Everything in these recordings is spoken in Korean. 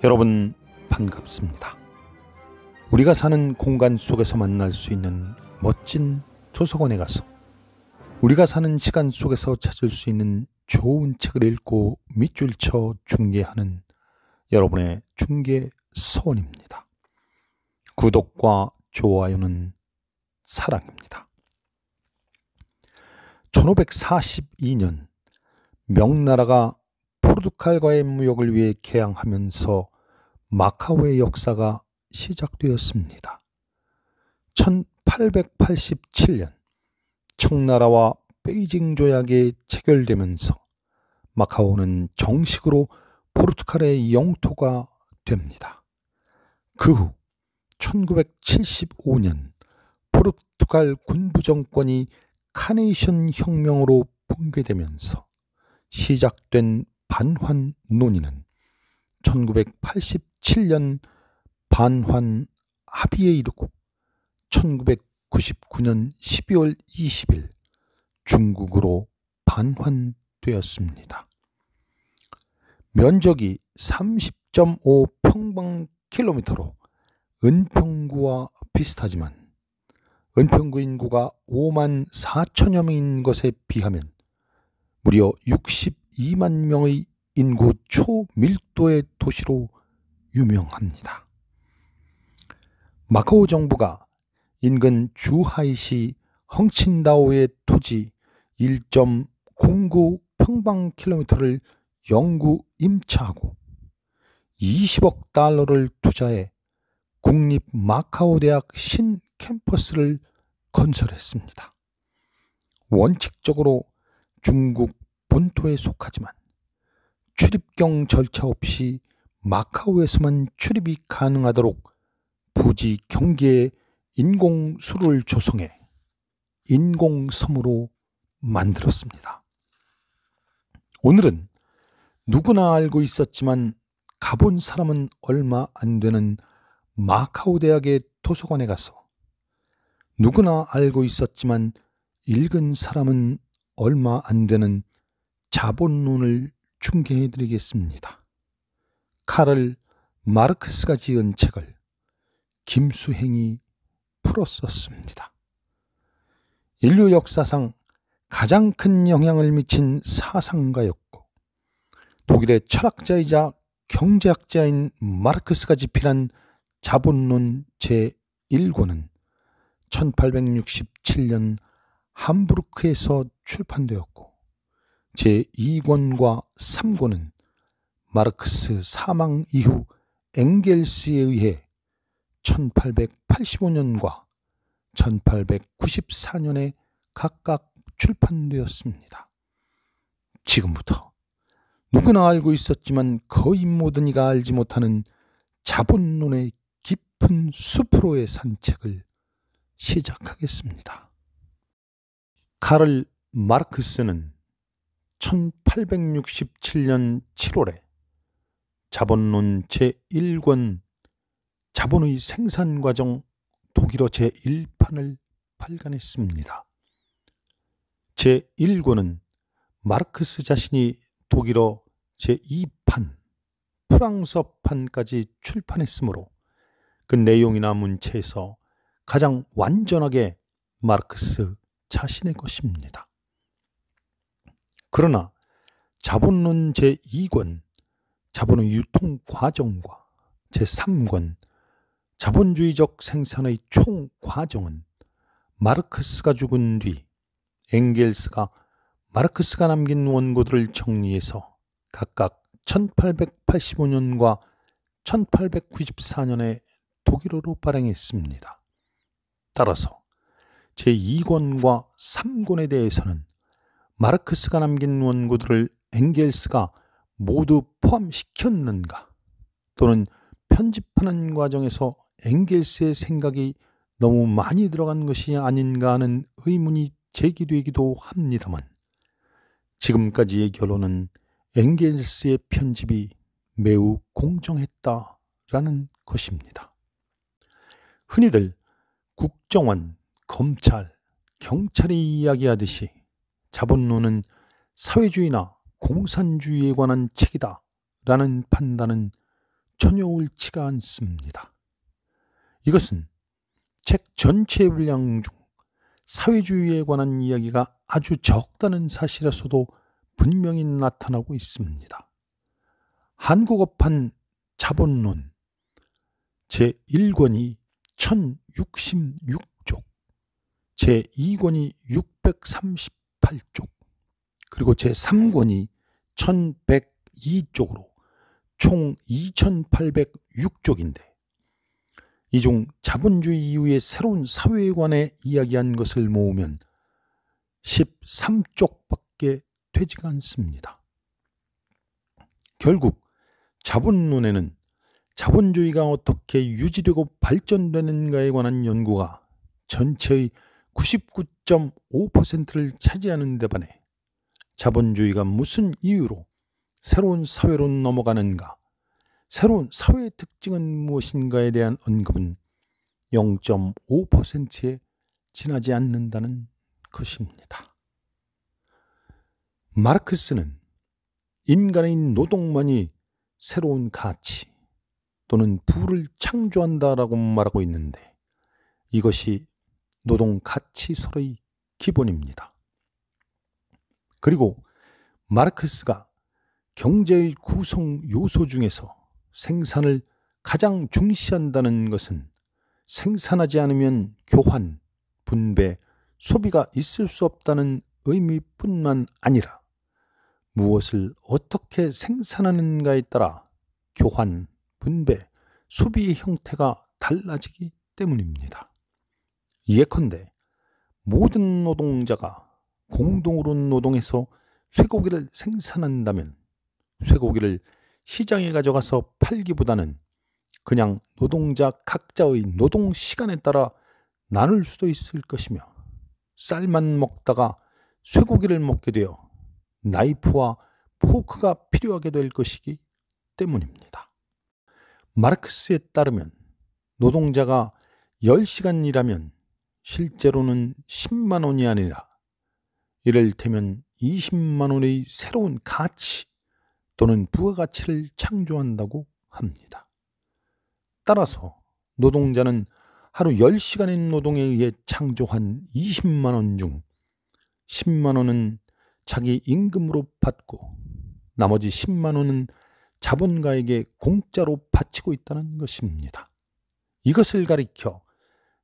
여러분 반갑습니다. 우리가 사는 공간 속에서 만날 수 있는 멋진 도서관에 가서 우리가 사는 시간 속에서 찾을 수 있는 좋은 책을 읽고 밑줄 쳐 중계하는 여러분의 중계 서원입니다. 구독과 좋아요는 사랑입니다. 1542년 명나라가 포르투갈과의 무역을 위해 개항하면서 마카오의 역사가 시작되었습니다. 1887년 청나라와 베이징 조약이 체결되면서 마카오는 정식으로 포르투갈의 영토가 됩니다. 그 후 1975년 포르투갈 군부 정권이 카네이션 혁명으로 붕괴되면서 시작된 반환 논의는 1987년 반환 합의에 이르고 1999년 12월 20일 중국으로 반환되었습니다. 면적이 30.5 평방킬로미터로 은평구와 비슷하지만 은평구 인구가 5만 4천여 명인 것에 비하면 무려 62만 명의 인구 초밀도의 도시로 유명합니다. 마카오 정부가 인근 주하이시 헝친다오의 토지 1.09 평방킬로미터를 영구 임차하고 20억 달러를 투자해 국립 마카오 대학 신캠퍼스를 건설했습니다. 원칙적으로 중국 본토에 속하지만 출입경 절차 없이 마카오에서만 출입이 가능하도록 부지 경계에 인공수로를 조성해 인공섬으로 만들었습니다. 오늘은 누구나 알고 있었지만 가본 사람은 얼마 안 되는 마카오 대학의 도서관에 가서 누구나 알고 있었지만 읽은 사람은 얼마 안 되는 자본론을 중계해드리겠습니다. 카를 마르크스가 지은 책을 김수행이 풀었었습니다. 인류 역사상 가장 큰 영향을 미친 사상가였고 독일의 철학자이자 경제학자인 마르크스가 집필한 자본론 제1권은 1867년 함부르크에서 출판되었고 제2권과 3권은 마르크스 사망 이후 엥겔스에 의해 1885년과 1894년에 각각 출판되었습니다. 지금부터 누구나 알고 있었지만 거의 모든 이가 알지 못하는 자본론의 깊은 숲으로의 산책을 시작하겠습니다. 카를 마르크스는 1867년 7월에 자본론 제1권 자본의 생산과정 독일어 제1판을 발간했습니다. 제1권은 마르크스 자신이 독일어 제2판, 프랑스어판까지 출판했으므로 그 내용이나 문체에서 가장 완전하게 마르크스 자신의 것입니다. 그러나 자본론 제2권, 자본의 유통 과정과 제3권, 자본주의적 생산의 총 과정은 마르크스가 죽은 뒤 엥겔스가 마르크스가 남긴 원고들을 정리해서 각각 1885년과 1894년에 독일어로 발행했습니다. 따라서 제2권과 3권에 대해서는 마르크스가 남긴 원고들을 엥겔스가 모두 포함시켰는가 또는 편집하는 과정에서 엥겔스의 생각이 너무 많이 들어간 것이 아닌가 하는 의문이 제기되기도 합니다만 지금까지의 결론은 엥겔스의 편집이 매우 공정했다라는 것입니다. 흔히들 국정원, 검찰, 경찰이 이야기하듯이 자본론은 사회주의나 공산주의에 관한 책이다 라는 판단은 전혀 옳지가 않습니다. 이것은 책 전체 분량 중 사회주의에 관한 이야기가 아주 적다는 사실에서도 분명히 나타나고 있습니다. 한국어판 자본론 제1권이 1066쪽, 제2권이 638쪽, 그리고 제3권이 1102쪽으로 총 2806쪽인데 이 중 자본주의 이후의 새로운 사회에 관해 이야기한 것을 모으면 13쪽밖에 되지가 않습니다. 결국 자본론에는 자본주의가 어떻게 유지되고 발전되는가에 관한 연구가 전체의 99.5%를 차지하는 데 반해 자본주의가 무슨 이유로 새로운 사회로 넘어가는가, 새로운 사회의 특징은 무엇인가에 대한 언급은 0.5%에 지나지 않는다는 것입니다. 마르크스는 인간의 노동만이 새로운 가치 또는 부를 창조한다라고 말하고 있는데 이것이 노동 가치설의 기본입니다. 그리고 마르크스가 경제의 구성 요소 중에서 생산을 가장 중시한다는 것은 생산하지 않으면 교환, 분배, 소비가 있을 수 없다는 의미뿐만 아니라 무엇을 어떻게 생산하는가에 따라 교환, 분배, 소비의 형태가 달라지기 때문입니다. 예컨대 모든 노동자가 공동으로 노동해서 쇠고기를 생산한다면 쇠고기를 시장에 가져가서 팔기보다는 그냥 노동자 각자의 노동 시간에 따라 나눌 수도 있을 것이며 쌀만 먹다가 쇠고기를 먹게 되어 나이프와 포크가 필요하게 될 것이기 때문입니다. 마르크스에 따르면 노동자가 10시간 일하면 실제로는 10만 원이 아니라 이를테면 20만 원의 새로운 가치 또는 부가가치를 창조한다고 합니다. 따라서 노동자는 하루 10시간의 노동에 의해 창조한 20만 원 중 10만 원은 자기 임금으로 받고 나머지 10만 원은 자본가에게 공짜로 바치고 있다는 것입니다. 이것을 가리켜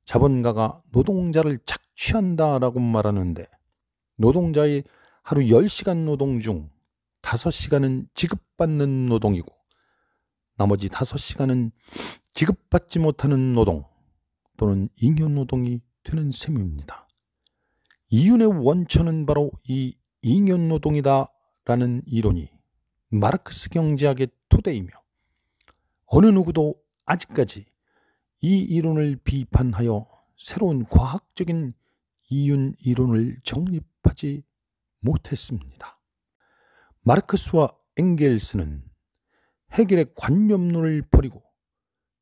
자본가가 노동자를 착취한다라고 말하는데 노동자의 하루 10시간 노동 중 5시간은 지급받는 노동이고 나머지 5시간은 지급받지 못하는 노동 또는 잉여노동이 되는 셈입니다. 이윤의 원천은 바로 이 잉여노동이다라는 이론이 마르크스 경제학의 토대이며 어느 누구도 아직까지 이 이론을 비판하여 새로운 과학적인 이윤 이론을 정립하지 못했습니다. 마르크스와 엥겔스는 헤겔의 관념론을 버리고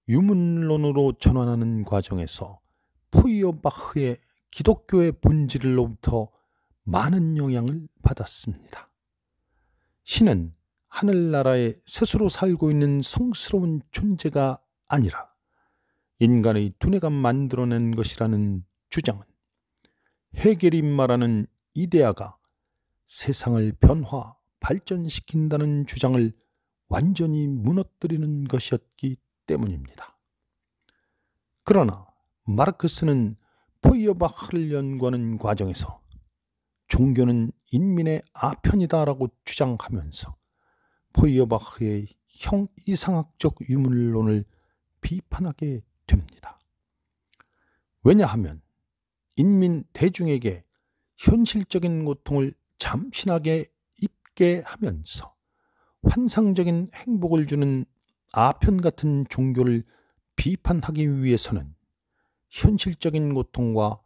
유문론으로 전환하는 과정에서 포이어바흐의 기독교의 본질로부터 많은 영향을 받았습니다. 신은 하늘나라에 스스로 살고 있는 성스러운 존재가 아니라 인간의 두뇌가 만들어낸 것이라는 주장은 헤겔이 말하는 이데아가 세상을 변화, 발전시킨다는 주장을 완전히 무너뜨리는 것이었기 때문입니다. 그러나 마르크스는 포이어바흐를 연구하는 과정에서 종교는 인민의 아편이다라고 주장하면서 포이어바흐의 이상학적 유물론을 비판하게 됩니다. 왜냐하면 인민 대중에게 현실적인 고통을 잠시나게 입게 하면서 환상적인 행복을 주는 아편 같은 종교를 비판하기 위해서는 현실적인 고통과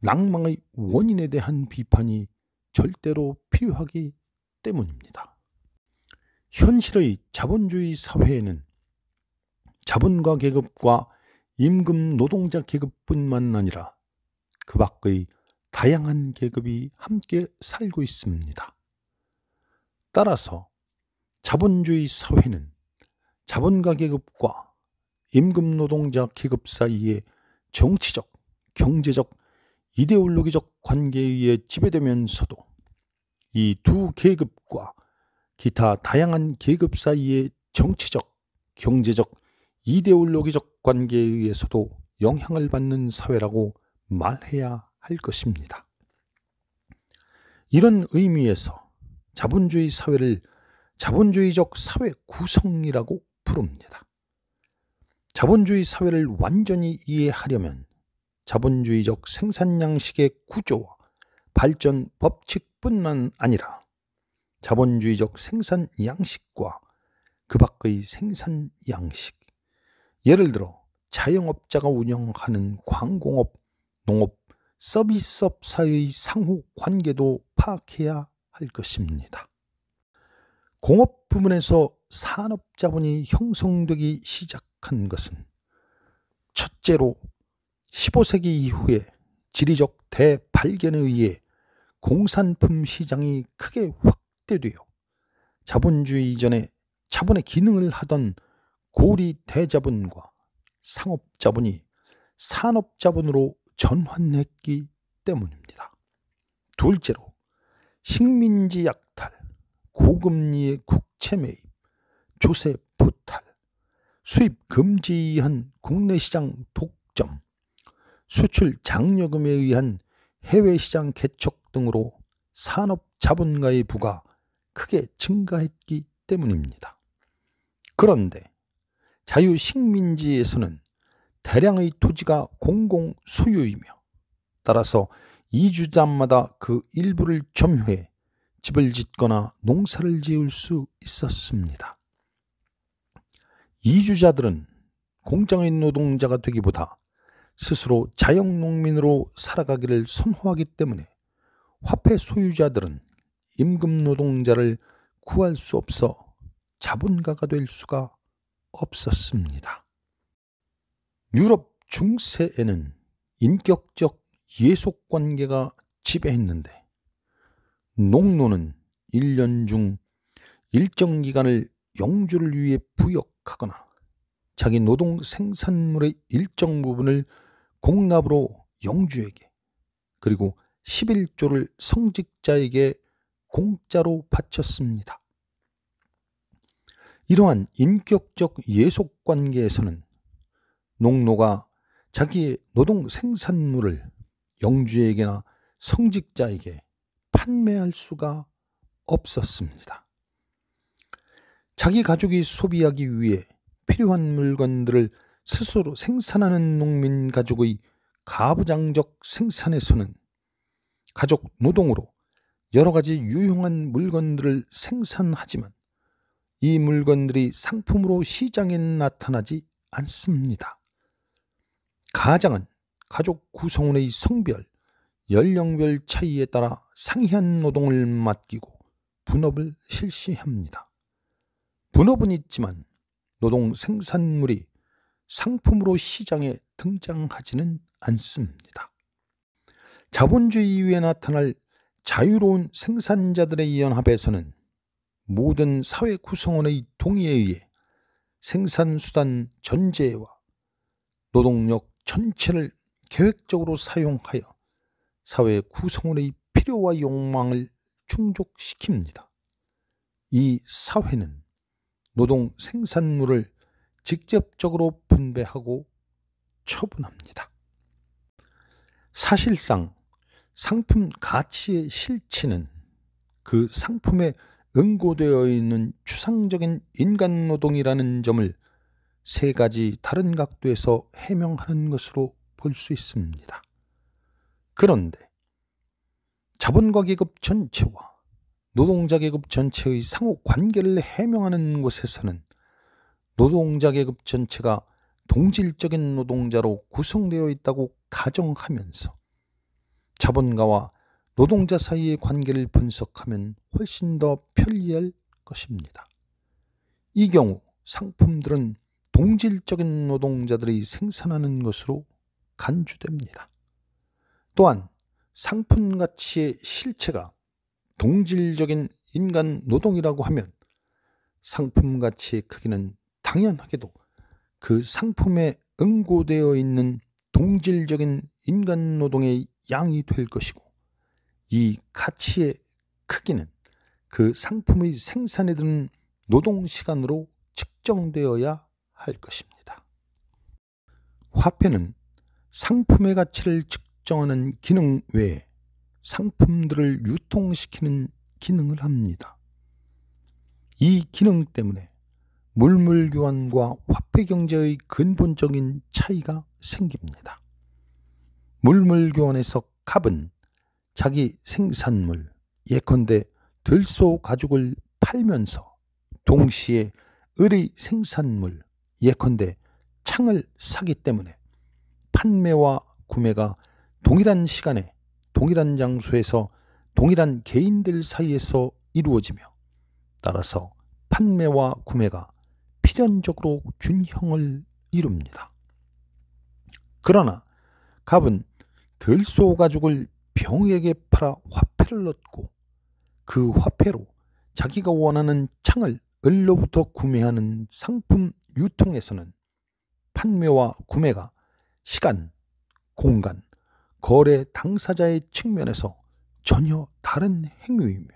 낭망의 원인에 대한 비판이 절대로 필요하기 때문입니다. 현실의 자본주의 사회에는 자본가 계급과 임금 노동자 계급뿐만 아니라 그 밖의 다양한 계급이 함께 살고 있습니다. 따라서 자본주의 사회는 자본가 계급과 임금 노동자 계급 사이의 정치적, 경제적, 이데올로기적 관계에 의해 지배되면서도 이 두 계급과 기타 다양한 계급 사이의 정치적, 경제적, 이데올로기적 관계에 의해서도 영향을 받는 사회라고 말해야 할 것입니다. 이런 의미에서 자본주의 사회를 자본주의적 사회 구성이라고 부릅니다. 자본주의 사회를 완전히 이해하려면 자본주의적 생산 양식의 구조와 발전 법칙뿐만 아니라 자본주의적 생산 양식과 그 밖의 생산 양식, 예를 들어 자영업자가 운영하는 광공업, 농업, 서비스업 사이의 상호 관계도 파악해야 할 것입니다. 공업 부문에서 산업 자본이 형성되기 시작한 것은 첫째로 15세기 이후에 지리적 대발견에 의해 공산품 시장이 크게 확대되어 자본주의 이전에 자본의 기능을 하던 고리 대자본과 상업자본이 산업자본으로 전환했기 때문입니다. 둘째로 식민지 약탈, 고금리의 국채 매입, 조세 부탈, 수입 금지에 의한 국내 시장 독점, 수출 장려금에 의한 해외 시장 개척 등으로 산업 자본가의 부가 크게 증가했기 때문입니다. 그런데 자유식민지에서는 대량의 토지가 공공 소유이며 따라서 이주자마다 그 일부를 점유해 집을 짓거나 농사를 지을 수 있었습니다. 이주자들은 공장의 노동자가 되기보다 스스로 자영농민으로 살아가기를 선호하기 때문에 화폐 소유자들은 임금 노동자를 구할 수 없어 자본가가 될 수가 없었습니다. 유럽 중세에는 인격적 예속관계가 지배했는데 농노는 1년 중 일정 기간을 영주를 위해 부역하거나 자기 노동 생산물의 일정 부분을 공납으로 영주에게 그리고 11조를 성직자에게 공짜로 바쳤습니다. 이러한 인격적 예속관계에서는 농노가 자기의 노동 생산물을 영주에게나 성직자에게 판매할 수가 없었습니다. 자기 가족이 소비하기 위해 필요한 물건들을 스스로 생산하는 농민 가족의 가부장적 생산에서는 가족 노동으로 여러 가지 유용한 물건들을 생산하지만 이 물건들이 상품으로 시장에 나타나지 않습니다. 가장은 가족 구성원의 성별, 연령별 차이에 따라 상이한 노동을 맡기고 분업을 실시합니다. 분업은 있지만 노동 생산물이 상품으로 시장에 등장하지는 않습니다. 자본주의 이후에 나타날 자유로운 생산자들의 연합에서는 모든 사회 구성원의 동의에 의해 생산수단 전제와 노동력 전체를 계획적으로 사용하여 사회 구성원의 필요와 욕망을 충족시킵니다. 이 사회는 노동 생산물을 직접적으로 분배하고 처분합니다. 사실상 상품 가치의 실체는 그 상품에 응고되어 있는 추상적인 인간 노동이라는 점을 세 가지 다른 각도에서 해명하는 것으로 볼 수 있습니다. 그런데 자본가 계급 전체와 노동자 계급 전체의 상호 관계를 해명하는 곳에서는 노동자 계급 전체가 동질적인 노동자로 구성되어 있다고 가정하면서 자본가와 노동자 사이의 관계를 분석하면 훨씬 더 편리할 것입니다. 이 경우 상품들은 동질적인 노동자들이 생산하는 것으로 간주됩니다. 또한 상품 가치의 실체가 동질적인 인간 노동이라고 하면 상품 가치의 크기는 당연하게도 그 상품에 응고되어 있는 동질적인 인간 노동의 양이 될 것이고, 이 가치의 크기는 그 상품의 생산에 드는 노동 시간으로 측정되어야 할 것입니다. 화폐는 상품의 가치를 측정하는 기능 외에 상품들을 유통시키는 기능을 합니다. 이 기능 때문에 물물교환과 화폐 경제의 근본적인 차이가 생깁니다. 물물교환에서 갑은 자기 생산물, 예컨대 들소 가죽을 팔면서 동시에 을의 생산물, 예컨대 창을 사기 때문에 판매와 구매가 동일한 시간에 동일한 장소에서 동일한 개인들 사이에서 이루어지며, 따라서 판매와 구매가 필연적으로 균형을 이룹니다. 그러나 갑은 들소 가죽을 병에게 팔아 화폐를 얻고, 그 화폐로 자기가 원하는 창을 을로부터 구매하는 상품 유통에서는 판매와 구매가 시간, 공간, 거래 당사자의 측면에서 전혀 다른 행위이며,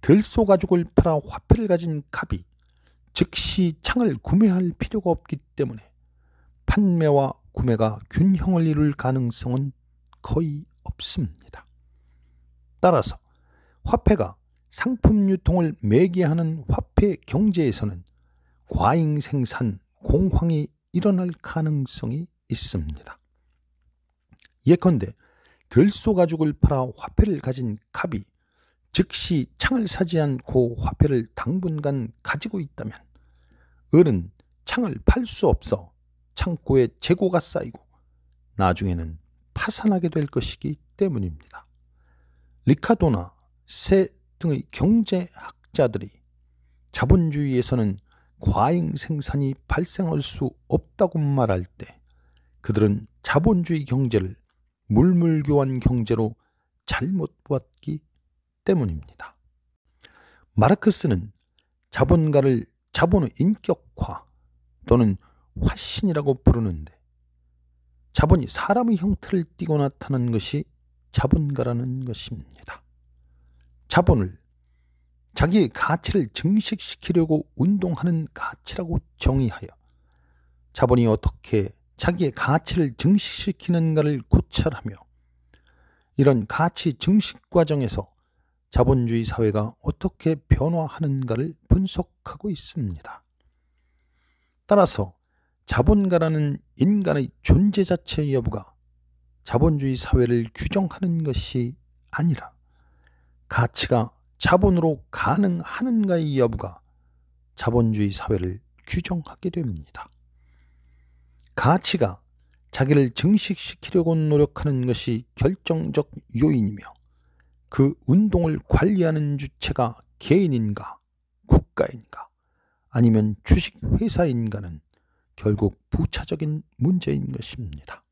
들소 가죽을 팔아 화폐를 가진 갑이 즉시 창을 구매할 필요가 없기 때문에 판매와 구매가 균형을 이룰 가능성은 거의 없습니다. 따라서 화폐가 상품 유통을 매개하는 화폐 경제에서는 과잉 생산, 공황이 일어날 가능성이 있습니다. 예컨대 들소 가죽을 팔아 화폐를 가진 갑이 즉시 창을 사지 않고 화폐를 당분간 가지고 있다면, 을은 창을 팔 수 없어 창고에 재고가 쌓이고 나중에는 파산하게 될 것이기 때문입니다. 리카도나 세 등의 경제학자들이 자본주의에서는 과잉 생산이 발생할 수 없다고 말할 때, 그들은 자본주의 경제를 물물교환 경제로 잘못 보았기 때문입니다. 마르크스는 자본가를 자본의 인격화 또는 화신이라고 부르는데, 자본이 사람의 형태를 띠고 나타난 것이 자본가라는 것입니다. 자본을 자기의 가치를 증식시키려고 운동하는 가치라고 정의하여 자본이 어떻게 자기의 가치를 증식시키는가를 고찰하며, 이런 가치 증식 과정에서 자본주의 사회가 어떻게 변화하는가를 분석하고 있습니다. 따라서 자본가라는 인간의 존재 자체의 여부가 자본주의 사회를 규정하는 것이 아니라, 가치가 자본으로 가능하는가의 여부가 자본주의 사회를 규정하게 됩니다. 가치가 자기를 증식시키려고 노력하는 것이 결정적 요인이며, 그 운동을 관리하는 주체가 개인인가, 국가인가, 아니면 주식회사인가는 결국 부차적인 문제인 것입니다.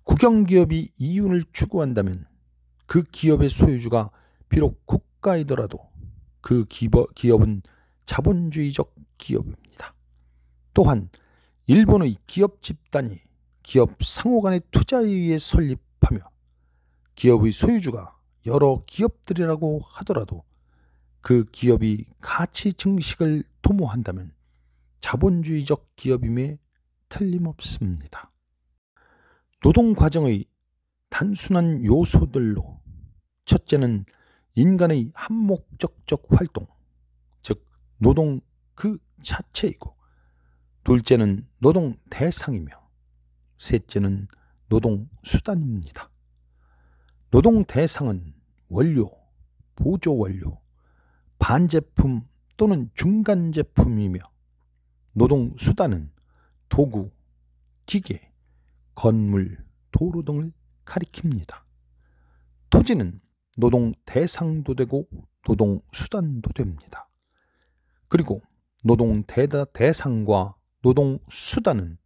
국영기업이 이윤을 추구한다면 그 기업의 소유주가 비록 국가이더라도 그 기업은 자본주의적 기업입니다. 또한 일본의 기업 집단이 기업 상호 간의 투자에 의해 설립하며 기업의 소유주가 여러 기업들이라고 하더라도 그 기업이 가치 증식을 도모한다면 자본주의적 기업임에 틀림없습니다. 노동 과정의 단순한 요소들로, 첫째는 인간의 한목적적 활동, 즉 노동 그 자체이고, 둘째는 노동 대상이며, 셋째는 노동 수단입니다. 노동 대상은 원료, 보조 원료, 반제품 또는 중간 제품이며, 노동 수단은 도구, 기계, 건물, 도로 등을 가리킵니다. 토지는 노동 대상도 되고 노동 수단도 됩니다. 그리고 노동 대상과 노동 수단은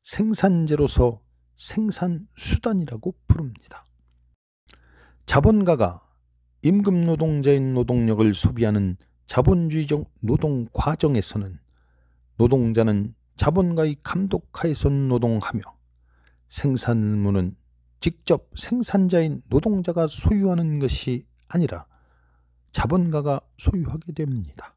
생산재로서 생산 수단이라고 부릅니다. 자본가가 임금 노동자인 노동력을 소비하는 자본주의적 노동 과정에서는 노동자는 자본가의 감독하에서 노동하며 생산물은 직접 생산자인 노동자가 소유하는 것이 아니라 자본가가 소유하게 됩니다.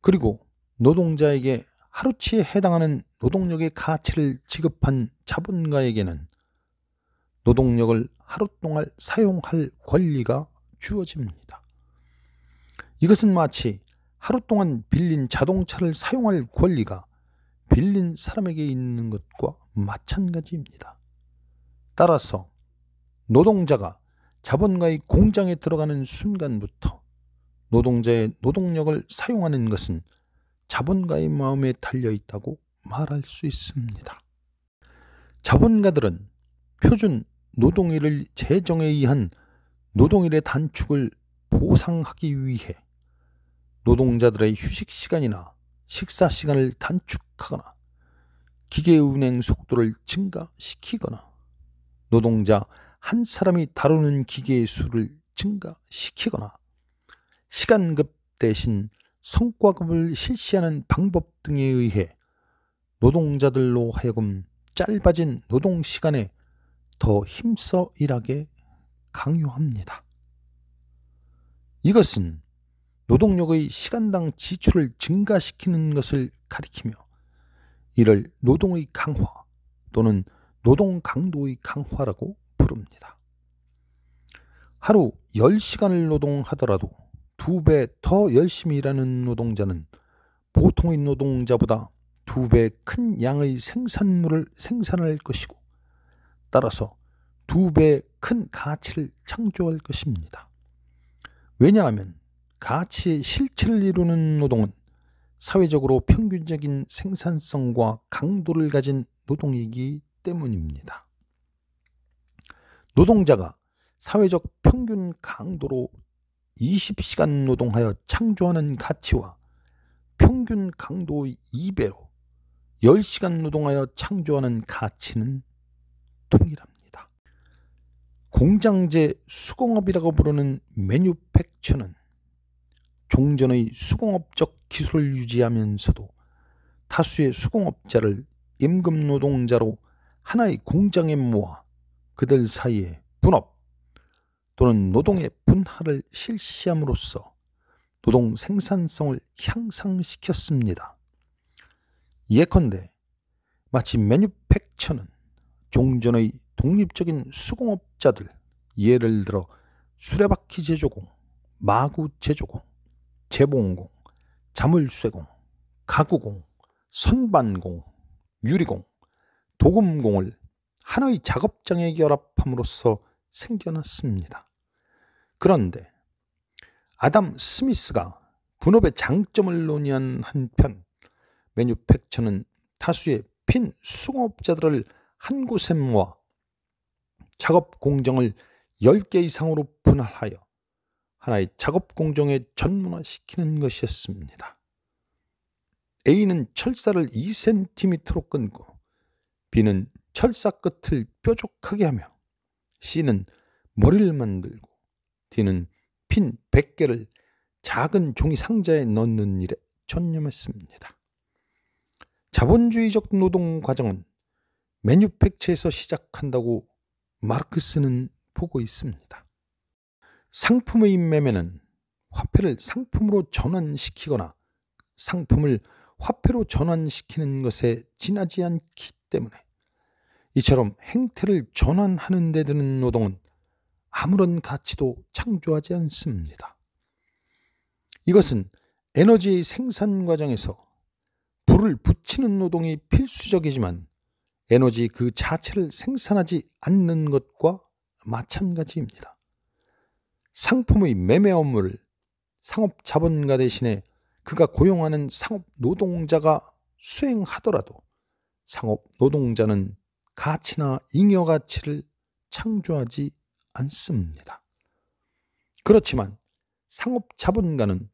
그리고 노동자에게 하루치에 해당하는 노동력의 가치를 지급한 자본가에게는 노동력을 하루 동안 사용할 권리가 주어집니다. 이것은 마치 하루 동안 빌린 자동차를 사용할 권리가 빌린 사람에게 있는 것과 마찬가지입니다. 따라서 노동자가 자본가의 공장에 들어가는 순간부터 노동자의 노동력을 사용하는 것은 자본가의 마음에 달려 있다고 말할 수 있습니다. 자본가들은 표준 노동일을 제정에 의한 노동일의 단축을 보상하기 위해 노동자들의 휴식 시간이나 식사 시간을 단축하거나 기계 운행 속도를 증가시키거나 노동자 한 사람이 다루는 기계의 수를 증가시키거나 시간급 대신 성과급을 실시하는 방법 등에 의해 노동자들로 하여금 짧아진 노동시간에 더 힘써 일하게 강요합니다. 이것은 노동력의 시간당 지출을 증가시키는 것을 가리키며 이를 노동의 강화 또는 노동 강도의 강화라고 부릅니다. 하루 10시간을 노동하더라도 2배 더 열심히 일하는 노동자는 보통의 노동자보다 2배 큰 양의 생산물을 생산할 것이고 따라서 2배 큰 가치를 창조할 것입니다. 왜냐하면 가치의 실체를 이루는 노동은 사회적으로 평균적인 생산성과 강도를 가진 노동이기 때문입니다. 노동자가 사회적 평균 강도로 20시간 노동하여 창조하는 가치와 평균 강도의 2배로 10시간 노동하여 창조하는 가치는 동일합니다. 공장제 수공업이라고 부르는 매뉴팩처는 종전의 수공업적 기술을 유지하면서도 다수의 수공업자를 임금 노동자로 하나의 공장에 모아 그들 사이에 분업 또는 노동의 분할을 실시함으로써 노동 생산성을 향상시켰습니다. 예컨대 마치 매뉴팩처는 종전의 독립적인 수공업자들, 예를 들어 수레바퀴 제조공, 마구 제조공, 재봉공, 자물쇠공, 가구공, 선반공, 유리공, 도금공을 하나의 작업장에 결합함으로써 생겨났습니다. 그런데 아담 스미스가 분업의 장점을 논의한 한편 매뉴팩처는 다수의 핀 수공업자들을 한 곳에 모아 작업 공정을 10개 이상으로 분할하여 하나의 작업 공정에 전문화시키는 것이었습니다. A는 철사를 2cm로 끊고 B는 철사 끝을 뾰족하게 하며 C는 머리를 만들고 D는 핀 100개를 작은 종이 상자에 넣는 일에 전념했습니다. 자본주의적 노동 과정은 매뉴팩처에서 시작한다고 마르크스는 보고 있습니다. 상품의 매매는 화폐를 상품으로 전환시키거나 상품을 화폐로 전환시키는 것에 지나지 않기 때문에 이처럼 행태를 전환하는 데 드는 노동은 아무런 가치도 창조하지 않습니다. 이것은 에너지의 생산 과정에서 불을 붙이는 노동이 필수적이지만 에너지 그 자체를 생산하지 않는 것과 마찬가지입니다. 상품의 매매 업무를 상업 자본가 대신에 그가 고용하는 상업 노동자가 수행하더라도 상업 노동자는 가치나 잉여 가치를 창조하지 않습니다. 그렇지만 상업 자본가는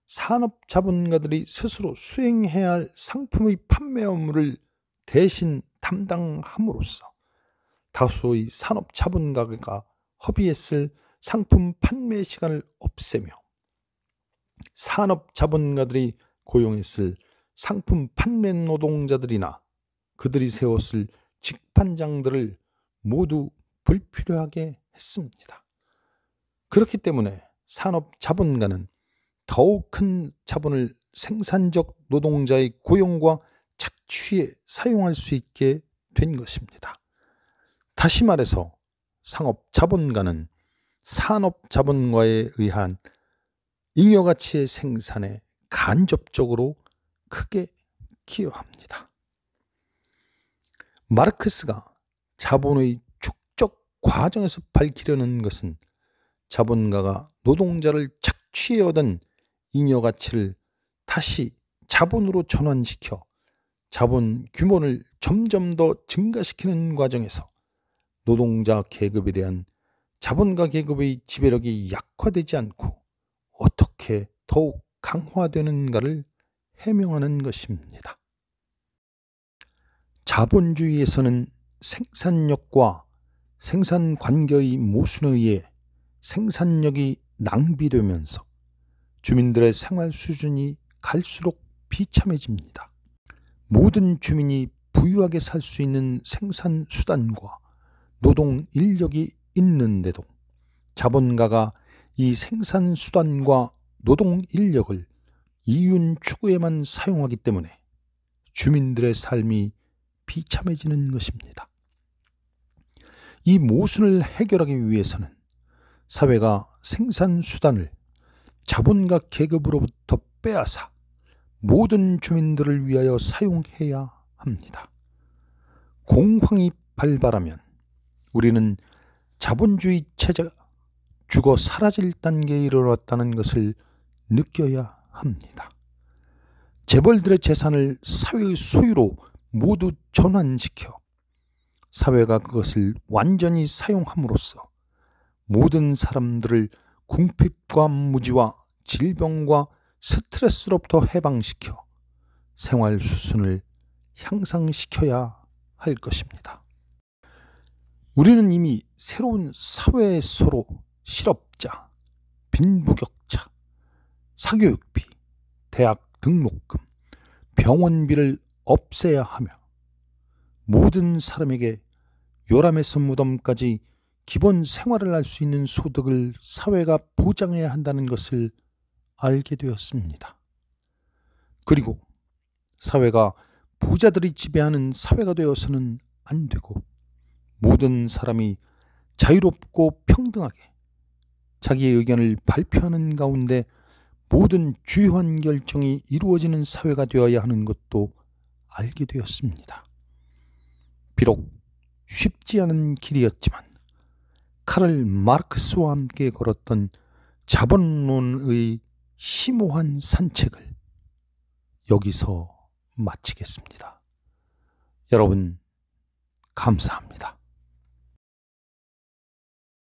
산업 자본가들이 스스로 수행해야 할 상품의 판매 업무를 대신 담당함으로써 다수의 산업 자본가가 허비했을 상품 판매 시간을 없애며 산업 자본가들이 고용했을 상품 판매 노동자들이나 그들이 세웠을 직판장들을 모두 불필요하게 했습니다. 그렇기 때문에 산업자본가는 더욱 큰 자본을 생산적 노동자의 고용과 착취에 사용할 수 있게 된 것입니다. 다시 말해서 상업자본가는 산업자본가에 의한 잉여가치의 생산에 간접적으로 크게 기여합니다. 마르크스가 자본의 축적 과정에서 밝히려는 것은 자본가가 노동자를 착취해 얻은 잉여가치를 다시 자본으로 전환시켜 자본 규모를 점점 더 증가시키는 과정에서 노동자 계급에 대한 자본가 계급의 지배력이 약화되지 않고 어떻게 더욱 강화되는가를 해명하는 것입니다. 자본주의에서는 생산력과 생산 관계의 모순에 의해 생산력이 낭비되면서 주민들의 생활 수준이 갈수록 비참해집니다. 모든 주민이 부유하게 살 수 있는 생산 수단과 노동 인력이 있는데도 자본가가 이 생산 수단과 노동 인력을 이윤 추구에만 사용하기 때문에 주민들의 삶이 비참해지는 것입니다. 이 모순을 해결하기 위해서는 사회가 생산 수단을 자본가 계급으로부터 빼앗아 모든 주민들을 위하여 사용해야 합니다. 공황이 발발하면 우리는 자본주의 체제가 죽어 사라질 단계에 이르렀다는 것을 느껴야 합니다. 재벌들의 재산을 사회의 소유로 모두 전환시켜 사회가 그것을 완전히 사용함으로써 모든 사람들을 궁핍과 무지와 질병과 스트레스로부터 해방시켜 생활 수준을 향상시켜야 할 것입니다. 우리는 이미 새로운 사회의 서로 실업자, 빈부격차, 사교육비, 대학 등록금, 병원비를 없애야 하며 모든 사람에게 요람에서 무덤까지 기본 생활을 할 수 있는 소득을 사회가 보장해야 한다는 것을 알게 되었습니다. 그리고 사회가 부자들이 지배하는 사회가 되어서는 안 되고 모든 사람이 자유롭고 평등하게 자기의 의견을 발표하는 가운데 모든 주요한 결정이 이루어지는 사회가 되어야 하는 것도 알게 되었습니다. 비록 쉽지 않은 길이었지만 카를 마르크스와 함께 걸었던 자본론의 심오한 산책을 여기서 마치겠습니다. 여러분, 감사합니다.